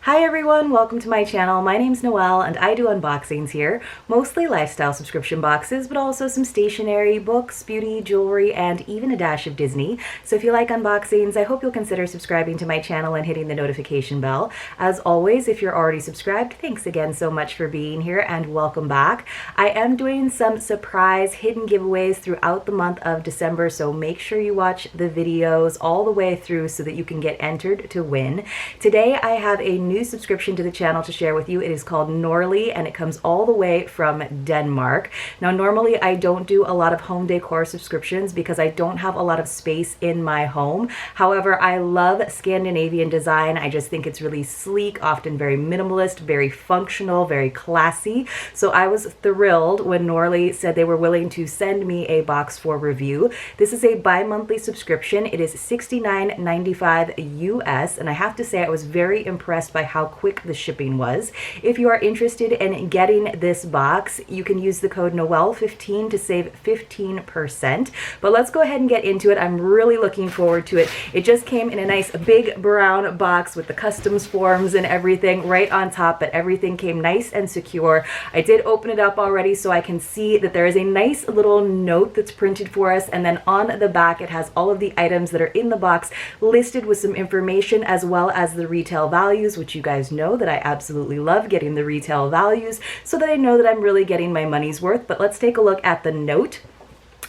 Hi everyone, welcome to my channel. My name's Noelle and I do unboxings here, mostly lifestyle subscription boxes, but also some stationery, books, beauty, jewelry, and even a dash of Disney. So if you like unboxings, I hope you'll consider subscribing to my channel and hitting the notification bell. As always, if you're already subscribed, thanks again so much for being here and welcome back. I am doing some surprise hidden giveaways throughout the month of December, so make sure you watch the videos all the way through so that you can get entered to win. Today I have a new subscription to the channel to share with you. It is called Norlii and it comes all the way from Denmark. Now normally I don't do a lot of home decor subscriptions because I don't have a lot of space in my home. However, I love Scandinavian design. I just think it's really sleek, often very minimalist, very functional, very classy. So I was thrilled when Norlii said they were willing to send me a box for review. This is a bi-monthly subscription. It is $69.95 US, and I have to say I was very impressed by how quick the shipping was. If you are interested in getting this box, you can use the code Noelle15 to save 15%. But let's go ahead and get into it. I'm really looking forward to it. It just came in a nice big brown box with the customs forms and everything right on top, but everything came nice and secure. I did open it up already so I can see that there is a nice little note that's printed for us, and then on the back it has all of the items that are in the box listed with some information as well as the retail values, which you guys know that I absolutely love getting the retail values so that I know that I'm really getting my money's worth. But let's take a look at the note.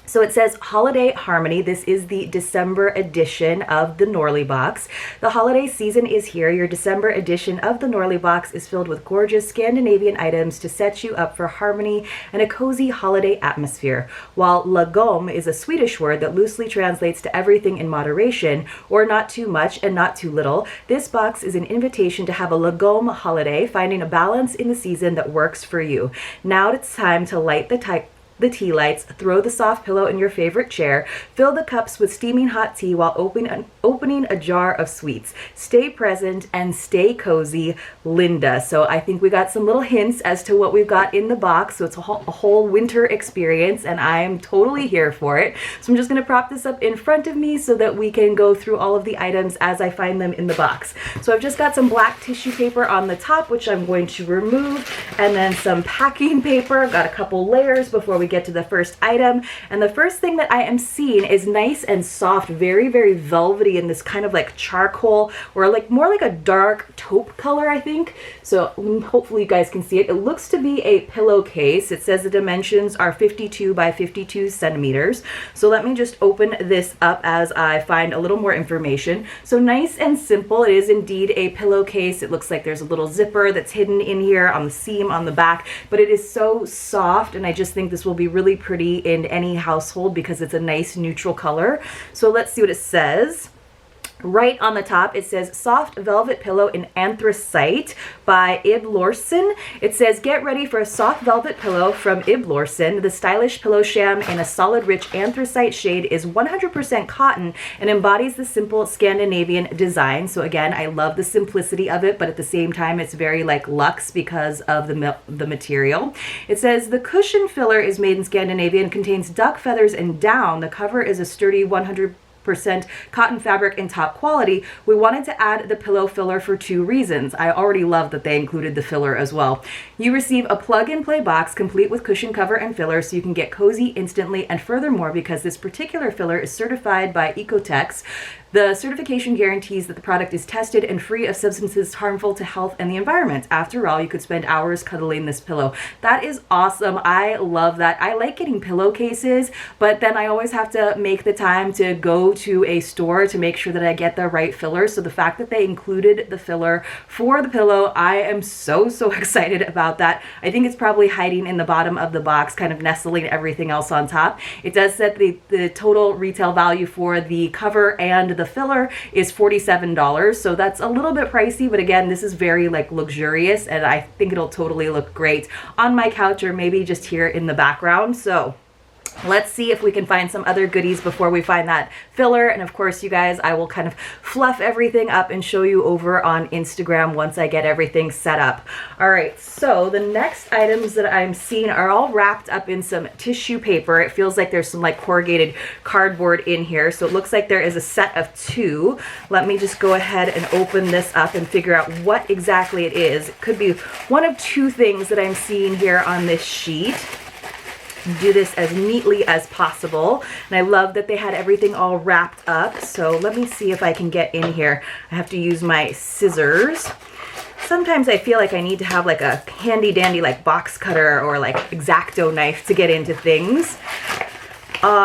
So it says Holiday Harmony. This is the December edition of the Norlii box. The holiday season is here. Your December edition of the Norlii box is filled with gorgeous Scandinavian items to set you up for harmony and a cozy holiday atmosphere. While lagom is a Swedish word that loosely translates to everything in moderation, or not too much and not too little, this box is an invitation to have a lagom holiday, finding a balance in the season that works for you. Now it's time to light the tea lights, throw the soft pillow in your favorite chair, fill the cups with steaming hot tea while opening a jar of sweets. Stay present and stay cozy, Linda. So I think we got some little hints as to what we've got in the box. So it's a whole winter experience and I'm totally here for it. So I'm just going to prop this up in front of me so that we can go through all of the items as I find them in the box. So I've just got some black tissue paper on the top, which I'm going to remove, and then some packing paper. I've got a couple layers before we get to the first item, and the first thing that I am seeing is nice and soft, very, very velvety in this kind of like charcoal or like more like a dark taupe color, I think. So hopefully you guys can see it. It looks to be a pillowcase. It says the dimensions are 52 by 52 centimeters. So let me just open this up as I find a little more information. So nice and simple. It is indeed a pillowcase. It looks like there's a little zipper that's hidden in here on the seam on the back, but it is so soft, and I just think this will be really pretty in any household because it's a nice neutral color. So let's see what it says. Right on the top, it says Soft Velvet Pillow in Anthracite by Ib Lorsen. It says, get ready for a soft velvet pillow from Ib Lorsen. The stylish pillow sham in a solid, rich anthracite shade is 100% cotton and embodies the simple Scandinavian design. So again, I love the simplicity of it, but at the same time, it's very like luxe because of the material. It says, the cushion filler is made in Scandinavia and contains duck feathers and down. The cover is a sturdy 100% cotton fabric in top quality. We wanted to add the pillow filler for two reasons. I already love that they included the filler as well. You receive a plug-and-play box complete with cushion cover and filler so you can get cozy instantly, and furthermore, because this particular filler is certified by Ecotex, the certification guarantees that the product is tested and free of substances harmful to health and the environment. After all, you could spend hours cuddling this pillow. That is awesome. I love that. I like getting pillowcases, but then I always have to make the time to go to a store to make sure that I get the right filler. So the fact that they included the filler for the pillow, I am so excited about that. I think it's probably hiding in the bottom of the box, kind of nestling everything else on top. It does set the total retail value for the cover and the filler is $47. So that's a little bit pricey, but again, this is very like luxurious and I think it'll totally look great on my couch or maybe just here in the background. So Let's see if we can find some other goodies before we find that filler. And of course, you guys, I will kind of fluff everything up and show you over on Instagram once I get everything set up. All right, so the next items that I'm seeing are all wrapped up in some tissue paper. It feels like there's some like corrugated cardboard in here. So it looks like there is a set of 2. Let me just go ahead and open this up and figure out what exactly it is. It could be one of 2 things that I'm seeing here on this sheet. Do this as neatly as possible, and I love that they had everything all wrapped up. So let me see if I can get in here. I have to use my scissors. Sometimes I feel like I need to have like a handy dandy like box cutter or like X-Acto knife to get into things.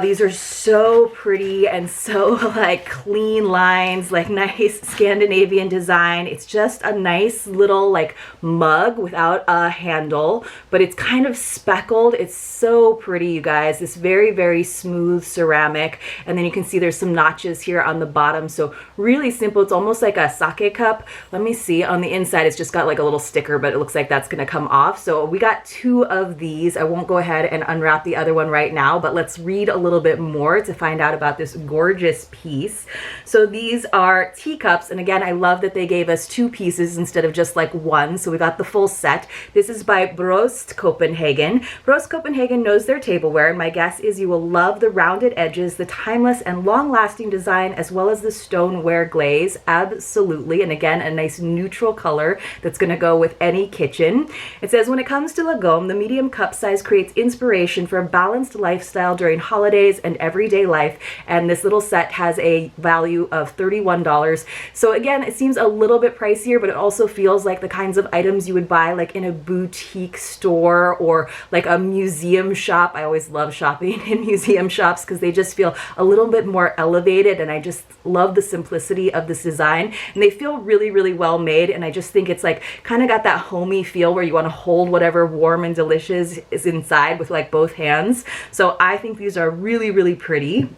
These are so pretty and so like clean lines, like nice Scandinavian design. It's just a nice little like mug without a handle, but it's kind of speckled. It's so pretty, you guys. This very, very smooth ceramic. And then you can see there's some notches here on the bottom. So really simple. It's almost like a sake cup. Let me see. On the inside, it's just got like a little sticker, but it looks like that's going to come off. So we got 2 of these. I won't go ahead and unwrap the other one right now, but let's read a little bit more to find out about this gorgeous piece. So these are teacups, and again, I love that they gave us 2 pieces instead of just like 1, so we got the full set. This is by Brost Copenhagen. Brost Copenhagen knows their tableware, and my guess is you will love the rounded edges, the timeless and long-lasting design, as well as the stoneware glaze. Absolutely, and again, a nice neutral color that's going to go with any kitchen. It says, when it comes to Lagom, the medium cup size creates inspiration for a balanced lifestyle during holidays and everyday life, and this little set has a value of $31. So again, it seems a little bit pricier, but it also feels like the kinds of items you would buy like in a boutique store or like a museum shop. I always love shopping in museum shops because they just feel a little bit more elevated, and I just love the simplicity of this design, and they feel really, really well made. And I just think it's like kind of got that homey feel where you want to hold whatever warm and delicious is inside with like both hands. So I think these are really, really pretty.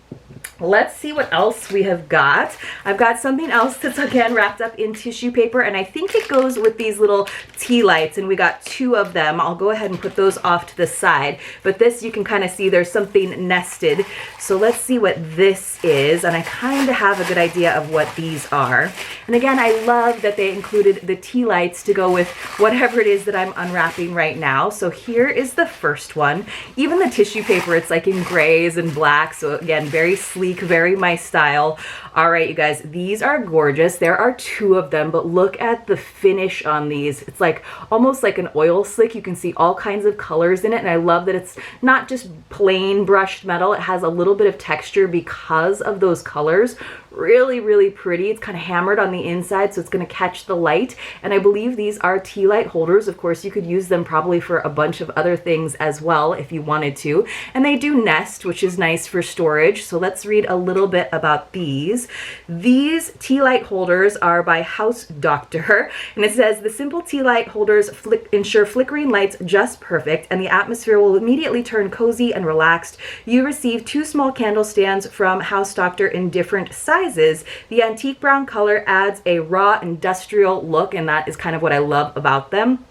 Let's see what else we have got. I've got something else that's again wrapped up in tissue paper, and I think it goes with these little tea lights, and we got 2 of them. I'll go ahead and put those off to the side, but this you can kind of see there's something nested. So let's see what this is, and I kind of have a good idea of what these are. And again, I love that they included the tea lights to go with whatever it is that I'm unwrapping right now. So here is the first one. Even the tissue paper, it's like in grays and blacks, so again, very sleek, very my style. All right, you guys, these are gorgeous. There are 2 of them, but look at the finish on these. It's like almost like an oil slick. You can see all kinds of colors in it, and I love that it's not just plain brushed metal. It has a little bit of texture because of those colors. Really, really pretty. It's kind of hammered on the inside, so it's going to catch the light. And I believe these are tea light holders. Of course, you could use them probably for a bunch of other things as well if you wanted to. And they do nest, which is nice for storage. So let's read a little bit about these. These tea light holders are by House Doctor, and it says the simple tea light holders ensure flickering lights just perfect, and the atmosphere will immediately turn cozy and relaxed. You receive 2 small candle stands from House Doctor in different sizes. The antique brown color adds a raw industrial look, and that is kind of what I love about them.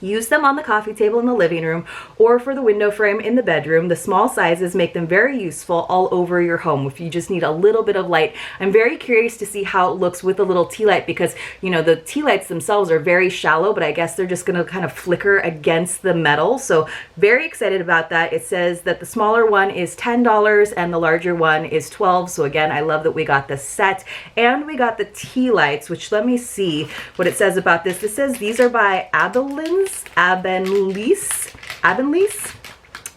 Use them on the coffee table in the living room or for the window frame in the bedroom. The small sizes make them very useful all over your home if you just need a little bit of light. I'm very curious to see how it looks with a little tea light because, you know, the tea lights themselves are very shallow, but I guess they're just going to kind of flicker against the metal. So very excited about that. It says that the smaller one is $10 and the larger one is $12. So again, I love that we got the set and we got the tea lights, which let me see what it says about this. It says these are by Abelins. Abendlies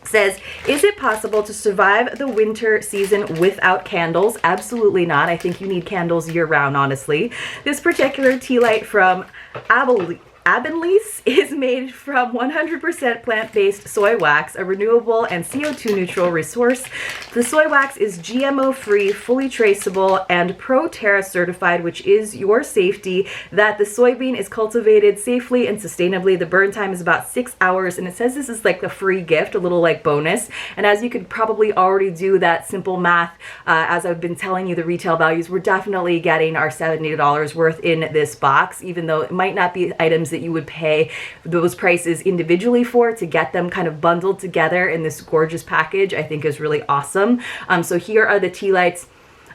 says, is it possible to survive the winter season without candles? Absolutely not. I think you need candles year round, honestly. This particular tea light from Abendlies is made from 100% plant-based soy wax, a renewable and CO2 neutral resource. The soy wax is GMO-free, fully traceable, and Pro-Terra certified, which is your safety, that the soybean is cultivated safely and sustainably. The burn time is about 6 hours, and it says this is like a free gift, a little like bonus. And as you could probably already do that simple math, as I've been telling you the retail values, we're definitely getting our $70 worth in this box, even though it might not be items that you would pay those prices individually for, to get them kind of bundled together in this gorgeous package, I think is really awesome. So here are the tea lights.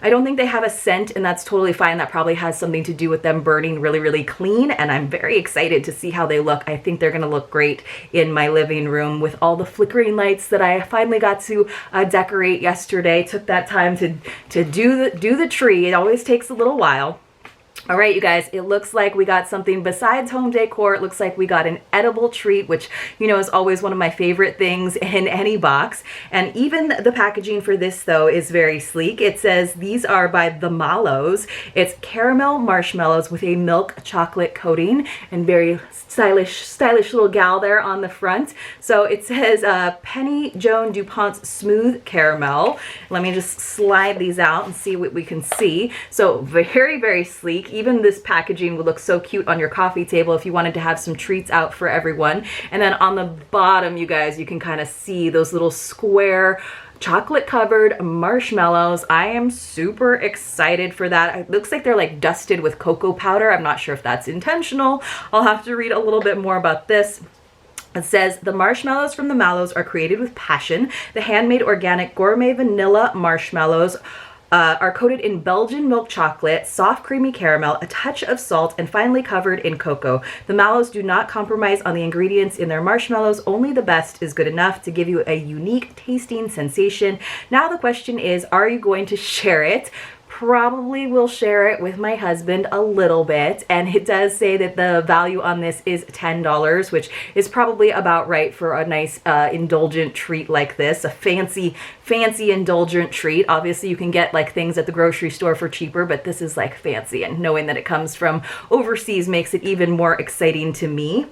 I don't think they have a scent, and that's totally fine. That probably has something to do with them burning really, really clean, and I'm very excited to see how they look. I think they're gonna look great in my living room with all the flickering lights that I finally got to decorate yesterday. Took that time to do the tree. It always takes a little while. All right, you guys, it looks like we got something besides home decor. It looks like we got an edible treat, which, you know, is always one of my favorite things in any box. And even the packaging for this, though, is very sleek. It says these are by the Mallows. It's caramel marshmallows with a milk chocolate coating, and very stylish little gal there on the front. So it says Penny Joan DuPont's smooth caramel. Let me just slide these out and see what we can see. So very, very sleek. Even this packaging would look so cute on your coffee table if you wanted to have some treats out for everyone. And then on the bottom, you guys, you can kind of see those little square chocolate covered marshmallows. I am super excited for that. It looks like they're like dusted with cocoa powder. I'm not sure if that's intentional. I'll have to read a little bit more about this. It says, the marshmallows from the Mallows are created with passion. The handmade organic gourmet vanilla marshmallows are coated in Belgian milk chocolate, soft creamy caramel, a touch of salt, and finally covered in cocoa. The Mallows do not compromise on the ingredients in their marshmallows. Only the best is good enough to give you a unique tasting sensation. Now the question is, are you going to share it? Probably will share it with my husband a little bit, and it does say that the value on this is $10, which is probably about right for a nice indulgent treat like this, a fancy indulgent treat. Obviously you can get like things at the grocery store for cheaper, but this is like fancy, and knowing that it comes from overseas makes it even more exciting to me.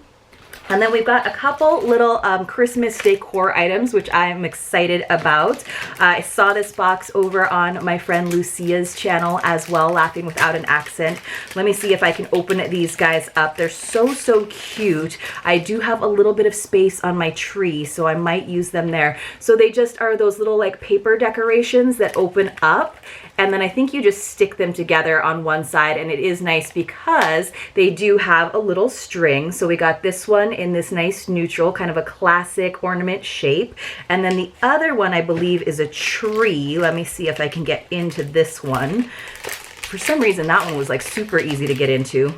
And then we've got a couple little Christmas decor items, which I'm excited about. I saw this box over on my friend Lucia's channel as well, Laughing Without an Accent. Let me see if I can open these guys up. They're so cute. I do have a little bit of space on my tree, so I might use them there. So they just are those little like paper decorations that open up, and then I think you just stick them together on one side, and it is nice because they do have a little string. So we got this one in this nice neutral, kind of a classic ornament shape. And then the other one, I believe, is a tree. Let me see if I can get into this one. For some reason, that one was like super easy to get into.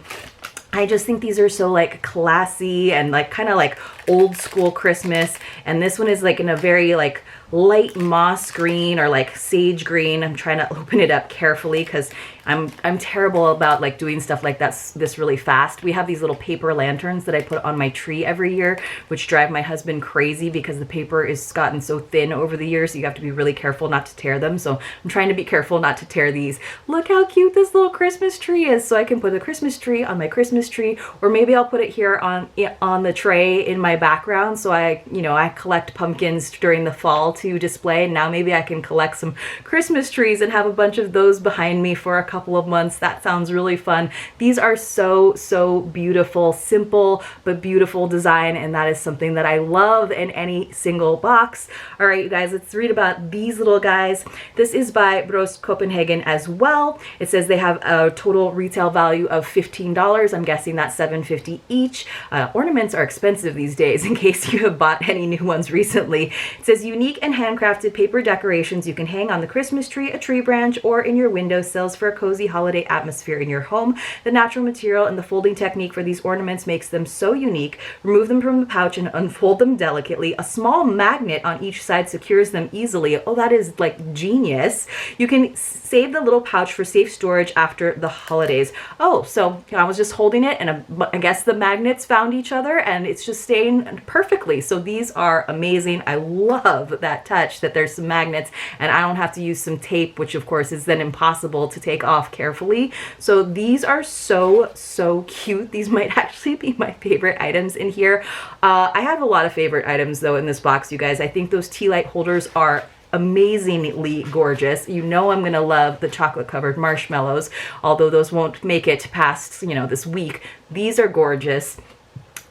I just think these are so like classy and like kind of like old school Christmas. And this one is like in a very like light moss green or like sage green. I'm trying to open it up carefully because I'm terrible about like doing stuff like this really fast. We have these little paper lanterns that I put on my tree every year, which drive my husband crazy because the paper is gotten so thin over the years. So you have to be really careful not to tear them. So I'm trying to be careful not to tear these. Look how cute this little Christmas tree is. So I can put a Christmas tree on my Christmas tree, or maybe I'll put it here on the tray in my background. So I collect pumpkins during the fall to display. Now maybe I can collect some Christmas trees and have a bunch of those behind me for a couple of months. That sounds really fun. These are so beautiful, simple but beautiful design, and that is something that I love in any single box. All right, you guys, let's read about these little guys. This is by Bros Copenhagen as well. It says they have a total retail value of $15. I'm guessing that's $7.50 each. Ornaments are expensive these days, in case you have bought any new ones recently. It says unique and handcrafted paper decorations you can hang on the Christmas tree, a tree branch, or in your windowsills for a cozy holiday atmosphere in your home. The natural material and the folding technique for these ornaments makes them so unique. Remove them from the pouch and unfold them delicately. A small magnet on each side secures them easily. Oh, that is like genius. You can save the little pouch for safe storage after the holidays. Oh, so I was just holding it and I guess the magnets found each other and it's just staying perfectly. So these are amazing. I love that touch that there's some magnets and I don't have to use some tape, which of course is then impossible to take off carefully. So these are so cute. These might actually be my favorite items in here. I have a lot of favorite items though in this box, you guys. I think those tea light holders are amazingly gorgeous. You know I'm gonna love the chocolate covered marshmallows, although those won't make it past, this week. These are gorgeous.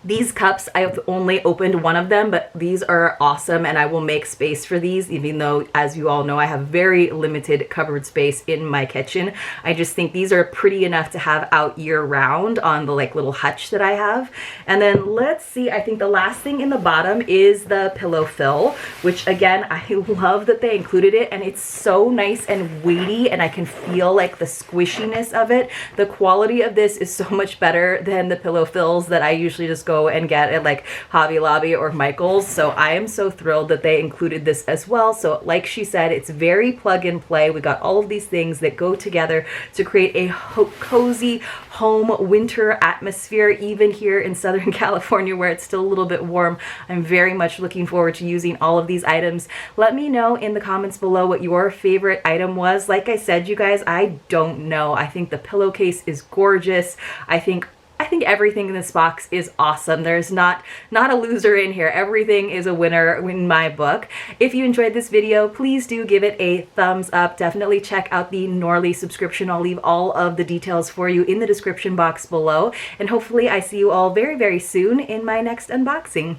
These cups, I've only opened one of them, but these are awesome and I will make space for these, even though, as you all know, I have very limited cupboard space in my kitchen. I just think these are pretty enough to have out year round on the like little hutch that I have. And then let's see, I think the last thing in the bottom is the pillow fill, which again, I love that they included it, and it's so nice and weighty and I can feel like the squishiness of it. The quality of this is so much better than the pillow fills that I usually just go and get at like Hobby Lobby or Michael's. So I am so thrilled that they included this as well. So like she said, it's very plug and play. We got all of these things that go together to create a cozy home winter atmosphere, even here in Southern California where it's still a little bit warm. I'm very much looking forward to using all of these items. Let me know in the comments below what your favorite item was. Like I said, you guys, I don't know. I think the pillowcase is gorgeous. I think everything in this box is awesome. There's not a loser in here. Everything is a winner in my book. If you enjoyed this video, please do give it a thumbs up. Definitely check out the Norlii subscription. I'll leave all of the details for you in the description box below. And hopefully I see you all very, very soon in my next unboxing.